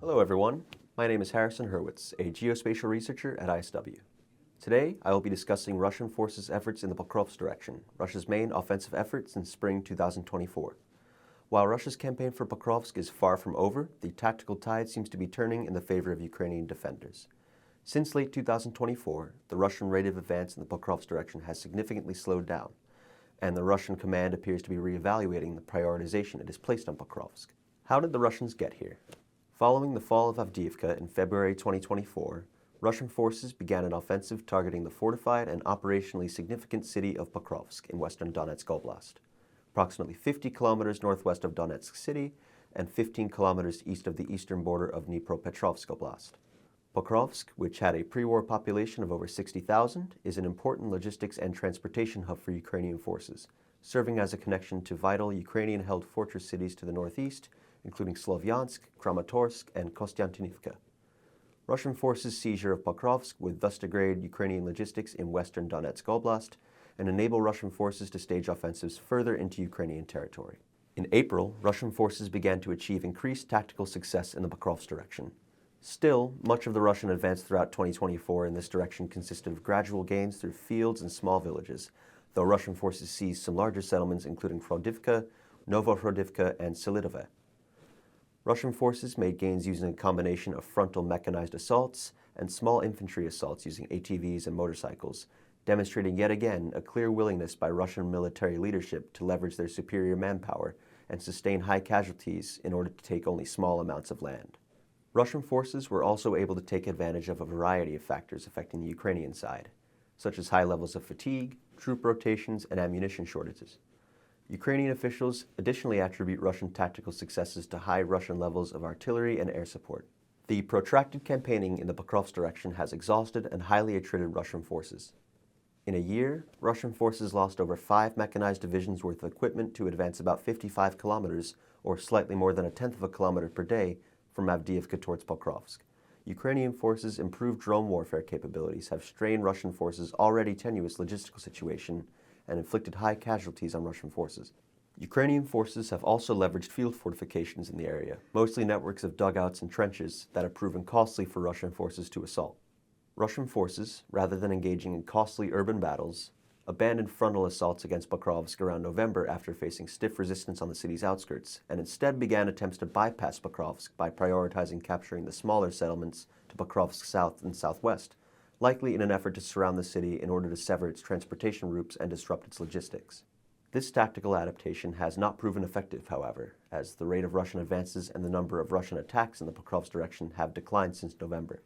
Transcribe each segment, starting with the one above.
Hello everyone, my name is Harrison Hurwitz, a geospatial researcher at ISW. Today, I will be discussing Russian forces' efforts in the Pokrovsk direction, Russia's main offensive effort since spring 2024. While Russia's campaign for Pokrovsk is far from over, the tactical tide seems to be turning in the favor of Ukrainian defenders. Since late 2024, the Russian rate of advance in the Pokrovsk direction has significantly slowed down, and the Russian command appears to be reevaluating the prioritization it has placed on Pokrovsk. How did the Russians get here? Following the fall of Avdiivka in February 2024, Russian forces began an offensive targeting the fortified and operationally significant city of Pokrovsk in western Donetsk Oblast, approximately 50 kilometers northwest of Donetsk city and 15 kilometers east of the eastern border of Dnipropetrovsk Oblast. Pokrovsk, which had a pre-war population of over 60,000, is an important logistics and transportation hub for Ukrainian forces, serving as a connection to vital Ukrainian-held fortress cities to the northeast, including Slovyansk, Kramatorsk, and Kostiantynivka. Russian forces' seizure of Pokrovsk would thus degrade Ukrainian logistics in western Donetsk Oblast and enable Russian forces to stage offensives further into Ukrainian territory. In April, Russian forces began to achieve increased tactical success in the Pokrovsk direction. Still, much of the Russian advance throughout 2024 in this direction consisted of gradual gains through fields and small villages, though Russian forces seized some larger settlements including Frodivka, Novofrodivka, and Selidove. Russian forces made gains using a combination of frontal mechanized assaults and small infantry assaults using ATVs and motorcycles, demonstrating yet again a clear willingness by Russian military leadership to leverage their superior manpower and sustain high casualties in order to take only small amounts of land. Russian forces were also able to take advantage of a variety of factors affecting the Ukrainian side, such as high levels of fatigue, troop rotations, and ammunition shortages. Ukrainian officials additionally attribute Russian tactical successes to high Russian levels of artillery and air support. The protracted campaigning in the Pokrovsk direction has exhausted and highly attrited Russian forces. In a year, Russian forces lost over 5 mechanized divisions worth of equipment to advance about 55 kilometers, or slightly more than a tenth of a kilometer per day, from Avdiivka towards Pokrovsk. Ukrainian forces' improved drone warfare capabilities have strained Russian forces' already tenuous logistical situation and inflicted high casualties on Russian forces. Ukrainian forces have also leveraged field fortifications in the area, mostly networks of dugouts and trenches that have proven costly for Russian forces to assault. Russian forces, rather than engaging in costly urban battles, abandoned frontal assaults against Pokrovsk around November after facing stiff resistance on the city's outskirts, and instead began attempts to bypass Pokrovsk by prioritizing capturing the smaller settlements to Pokrovsk's south and southwest, likely in an effort to surround the city in order to sever its transportation routes and disrupt its logistics. This tactical adaptation has not proven effective, however, as the rate of Russian advances and the number of Russian attacks in the Pokrovsk direction have declined since November.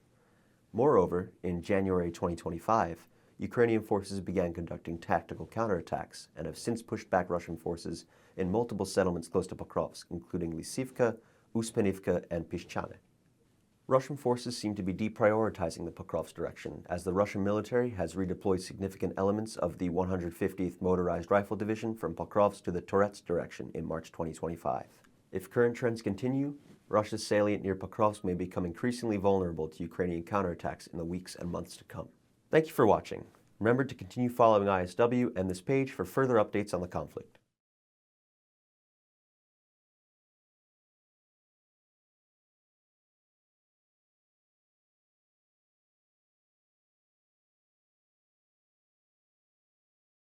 Moreover, in January 2025, Ukrainian forces began conducting tactical counterattacks and have since pushed back Russian forces in multiple settlements close to Pokrovsk, including Lysivka, Uspenivka, and Pishchane. Russian forces seem to be deprioritizing the Pokrovsk direction, as the Russian military has redeployed significant elements of the 150th Motorized Rifle Division from Pokrovsk to the Toretsk direction in March 2025. If current trends continue, Russia's salient near Pokrovsk may become increasingly vulnerable to Ukrainian counterattacks in the weeks and months to come. Thank you for watching. Remember to continue following ISW and this page for further updates on the conflict.